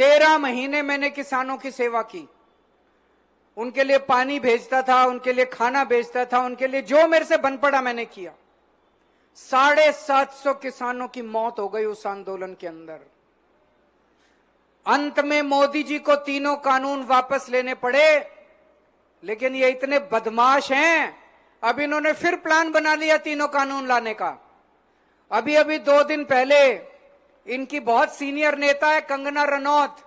13 महीने मैंने किसानों की सेवा की, उनके लिए पानी भेजता था, उनके लिए खाना भेजता था, उनके लिए जो मेरे से बन पड़ा मैंने किया। 750 किसानों की मौत हो गई उस आंदोलन के अंदर। अंत में मोदी जी को तीनों कानून वापस लेने पड़े, लेकिन ये इतने बदमाश हैं, अब इन्होंने फिर प्लान बना लिया तीनों कानून लाने का। अभी 2 दिन पहले इनकी बहुत सीनियर नेता है कंगना रनौत,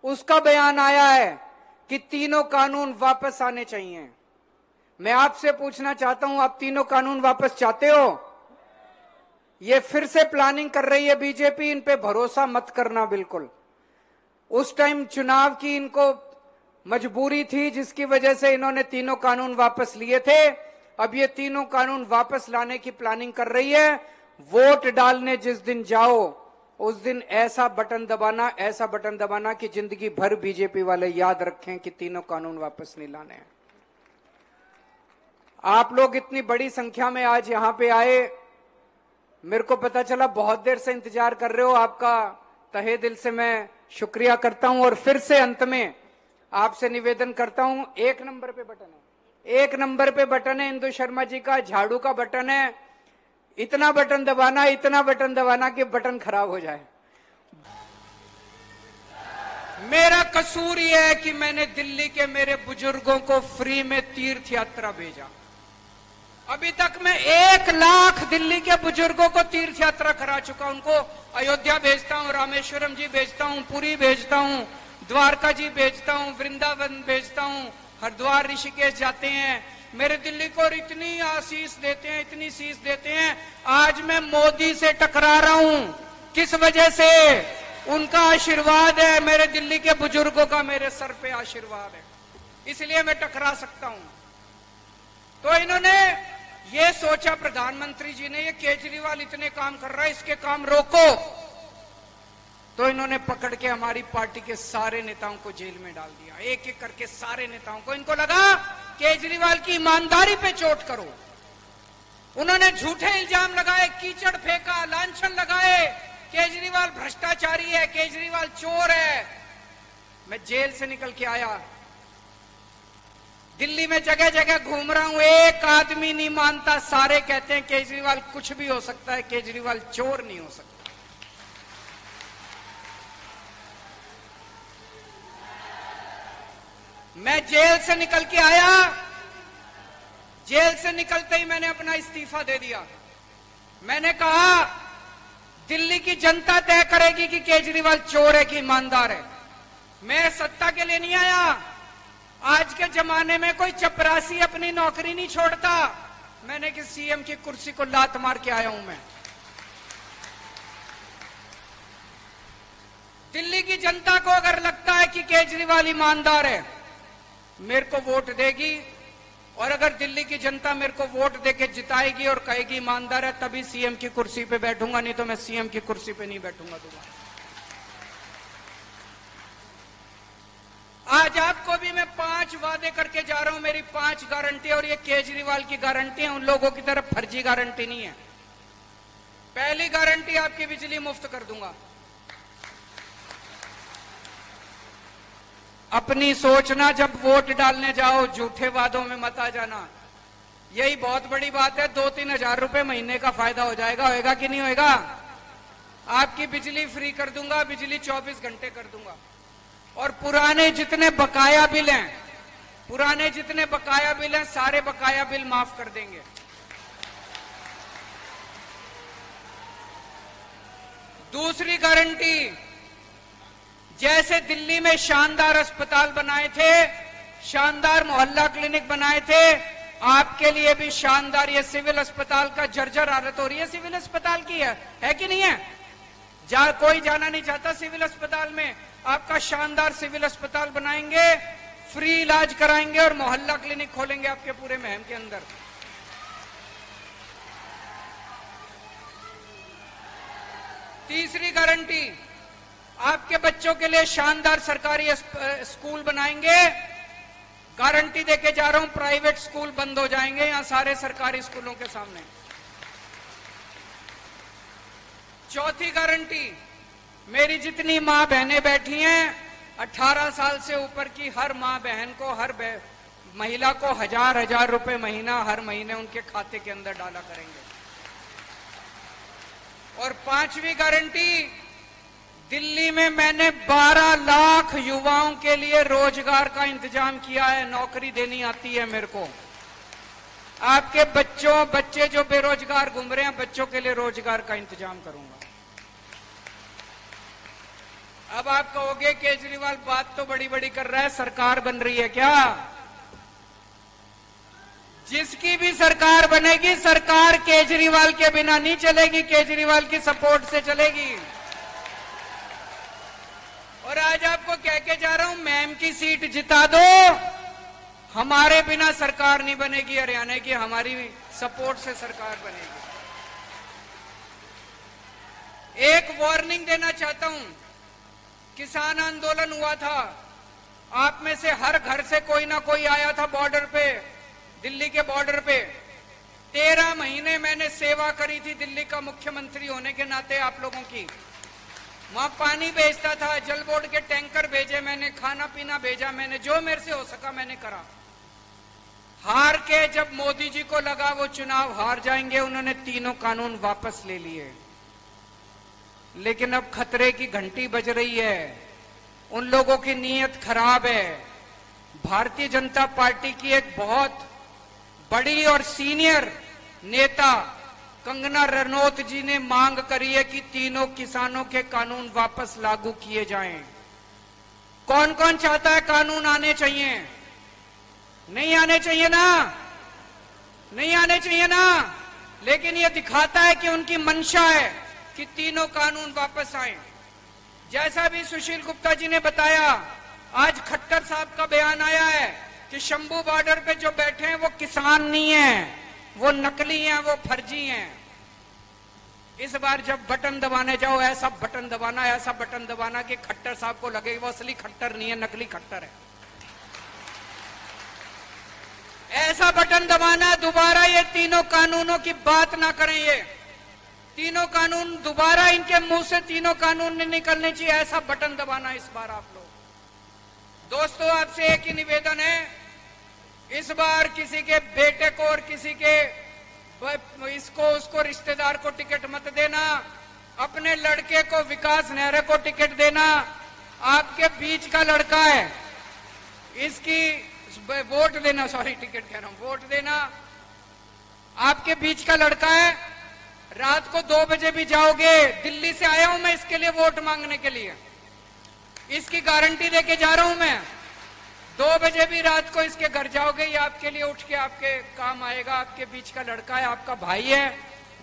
उसका बयान आया है कि तीनों कानून वापस आने चाहिए। मैं आपसे पूछना चाहता हूं, आप तीनों कानून वापस चाहते हो? ये फिर से प्लानिंग कर रही है बीजेपी, इन पे भरोसा मत करना बिल्कुल। उस टाइम चुनाव की इनको मजबूरी थी, जिसकी वजह से इन्होंने तीनों कानून वापस लिए थे। अब ये तीनों कानून वापस लाने की प्लानिंग कर रही है। वोट डालने जिस दिन जाओ उस दिन ऐसा बटन दबाना कि जिंदगी भर बीजेपी वाले याद रखें कि तीनों कानून वापस नहीं लाने हैं। आप लोग इतनी बड़ी संख्या में आज यहां पे आए, मेरे को पता चला बहुत देर से इंतजार कर रहे हो। आपका तहे दिल से मैं शुक्रिया करता हूं। और फिर से अंत में आपसे निवेदन करता हूं, 1 नंबर पे बटन है, 1 नंबर पे बटन है इंदु शर्मा जी का, झाड़ू का बटन है। इतना बटन दबाना कि बटन खराब हो जाए। मेरा कसूर यह है कि मैंने दिल्ली के मेरे बुजुर्गों को फ्री में तीर्थ यात्रा भेजा। अभी तक मैं 1 लाख दिल्ली के बुजुर्गों को तीर्थ यात्रा करा चुका। उनको अयोध्या भेजता हूं, रामेश्वरम जी भेजता हूं, पुरी भेजता हूं, द्वारका जी भेजता हूं, वृंदावन भेजता हूं, हरिद्वार ऋषिकेश जाते हैं। मेरे दिल्ली को इतनी आशीष देते हैं, इतनी शीश देते हैं। आज मैं मोदी से टकरा रहा हूं, किस वजह से? उनका आशीर्वाद है, मेरे दिल्ली के बुजुर्गों का मेरे सर पे आशीर्वाद है, इसलिए मैं टकरा सकता हूं। तो इन्होंने ये सोचा, प्रधानमंत्री जी ने, ये केजरीवाल इतने काम कर रहा है, इसके काम रोको। तो इन्होंने पकड़ के हमारी पार्टी के सारे नेताओं को जेल में डाल दिया, एक एक करके सारे नेताओं को। इनको लगा केजरीवाल की ईमानदारी पे चोट करो। उन्होंने झूठे इल्जाम लगाए, कीचड़ फेंका, लांछन लगाए, केजरीवाल भ्रष्टाचारी है, केजरीवाल चोर है। मैं जेल से निकल के आया, दिल्ली में जगह जगह घूम रहा हूं, एक आदमी नहीं मानता, सारे कहते हैं केजरीवाल कुछ भी हो सकता है, केजरीवाल चोर नहीं हो सकता। मैं जेल से निकल के आया, जेल से निकलते ही मैंने अपना इस्तीफा दे दिया। मैंने कहा दिल्ली की जनता तय करेगी कि केजरीवाल चोर है कि ईमानदार है। मैं सत्ता के लिए नहीं आया। आज के जमाने में कोई चपरासी अपनी नौकरी नहीं छोड़ता। मैंने कि सीएम की कुर्सी को लात मार के आया हूं मैं। दिल्ली की जनता को अगर लगता है कि केजरीवाल ईमानदार है, मेरे को वोट देगी, और अगर दिल्ली की जनता मेरे को वोट देके जिताएगी और कहेगी ईमानदार है, तभी सीएम की कुर्सी पे बैठूंगा, नहीं तो मैं सीएम की कुर्सी पे नहीं बैठूंगा दोबारा। आज आपको भी मैं 5 वादे करके जा रहा हूं, मेरी 5 गारंटी, और ये केजरीवाल की गारंटी है, उन लोगों की तरफ फर्जी गारंटी नहीं है। पहली गारंटी, आपकी बिजली मुफ्त कर दूंगा। अपनी सोचना, जब वोट डालने जाओ झूठे वादों में मत आ जाना। यही बहुत बड़ी बात है, 2-3 हजार रुपए महीने का फायदा हो जाएगा। होएगा कि नहीं होएगा? आपकी बिजली फ्री कर दूंगा, बिजली 24 घंटे कर दूंगा। और पुराने जितने बकाया बिल हैं, सारे बकाया बिल माफ कर देंगे। दूसरी गारंटी, जैसे दिल्ली में शानदार अस्पताल बनाए थे, शानदार मोहल्ला क्लिनिक बनाए थे, आपके लिए भी शानदार ये सिविल अस्पताल का जर्जर हालत हो रही है, सिविल अस्पताल की है कि नहीं है? कोई जाना नहीं चाहता सिविल अस्पताल में। आपका शानदार सिविल अस्पताल बनाएंगे, फ्री इलाज कराएंगे और मोहल्ला क्लिनिक खोलेंगे आपके पूरे महम के अंदर। तीसरी गारंटी, आपके बच्चों के लिए शानदार सरकारी स्कूल बनाएंगे। गारंटी देके जा रहा हूं, प्राइवेट स्कूल बंद हो जाएंगे यहां सारे सरकारी स्कूलों के सामने। चौथी गारंटी, मेरी जितनी माँ बहनें बैठी हैं, 18 साल से ऊपर की हर माँ बहन को, हर महिला को 1000 रुपए महीना हर महीने उनके खाते के अंदर डाला करेंगे। और 5वीं गारंटी, दिल्ली में मैंने 12 लाख युवाओं के लिए रोजगार का इंतजाम किया है। नौकरी देनी आती है मेरे को। आपके बच्चे जो बेरोजगार घूम रहे हैं, बच्चों के लिए रोजगार का इंतजाम करूंगा। अब आप कहोगे केजरीवाल बात तो बड़ी बड़ी कर रहा है, सरकार बन रही है क्या? जिसकी भी सरकार बनेगी, सरकार केजरीवाल के बिना नहीं चलेगी, केजरीवाल की सपोर्ट से चलेगी। और आज आपको कह के जा रहा हूं, मैम की सीट जिता दो, हमारे बिना सरकार नहीं बनेगी हरियाणा की, हमारी सपोर्ट से सरकार बनेगी। एक वार्निंग देना चाहता हूं, किसान आंदोलन हुआ था, आप में से हर घर से कोई ना कोई आया था बॉर्डर पे, दिल्ली के बॉर्डर पे। 13 महीने मैंने सेवा करी थी दिल्ली का मुख्यमंत्री होने के नाते आप लोगों की। वहां पानी भेजता था, जल बोर्ड के टैंकर भेजे मैंने, खाना पीना भेजा मैंने, जो मेरे से हो सका मैंने करा। हार के जब मोदी जी को लगा वो चुनाव हार जाएंगे, उन्होंने तीनों कानून वापस ले लिए। लेकिन अब खतरे की घंटी बज रही है, उन लोगों की नीयत खराब है। भारतीय जनता पार्टी की एक बहुत बड़ी और सीनियर नेता कंगना रनौत जी ने मांग करी है कि तीनों किसानों के कानून वापस लागू किए जाएं। कौन कौन चाहता है कानून आने चाहिए? नहीं आने चाहिए ना? नहीं आने चाहिए ना? लेकिन यह दिखाता है कि उनकी मंशा है कि तीनों कानून वापस आए। जैसा भी सुशील गुप्ता जी ने बताया, आज खट्टर साहब का बयान आया है कि शंभू बॉर्डर पे जो बैठे हैं वो किसान नहीं है, वो नकली हैं, वो फर्जी हैं। इस बार जब बटन दबाने जाओ, ऐसा बटन दबाना कि खट्टर साहब को लगे वो असली खट्टर नहीं है, नकली खट्टर है। ऐसा बटन दबाना, दोबारा ये तीनों कानूनों की बात ना करें। ये तीनों कानून दोबारा इनके मुंह से तीनों कानून नहीं निकलने चाहिए, ऐसा बटन दबाना इस बार आप लोग। दोस्तों, आपसे एक ही निवेदन है, इस बार किसी के बेटे को और किसी के उसको रिश्तेदार को टिकट मत देना। अपने लड़के को, विकास नेहरा को टिकट देना। आपके बीच का लड़का है, इसकी वोट देना, सॉरी टिकट कह रहा हूं, वोट देना। आपके बीच का लड़का है, रात को 2 बजे भी जाओगे, दिल्ली से आया हूं मैं इसके लिए वोट मांगने के लिए, इसकी गारंटी देके जा रहा हूं मैं। 2 बजे भी रात को इसके घर जाओगे, ये आपके लिए उठ के आपके काम आएगा। आपके बीच का लड़का है, आपका भाई है।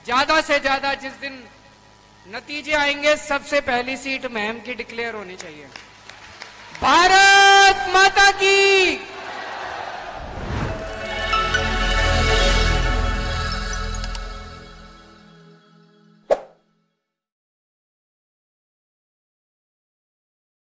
ज्यादा से ज्यादा जिस दिन नतीजे आएंगे, सबसे पहली सीट महम की डिक्लेयर होनी चाहिए। भारत माता की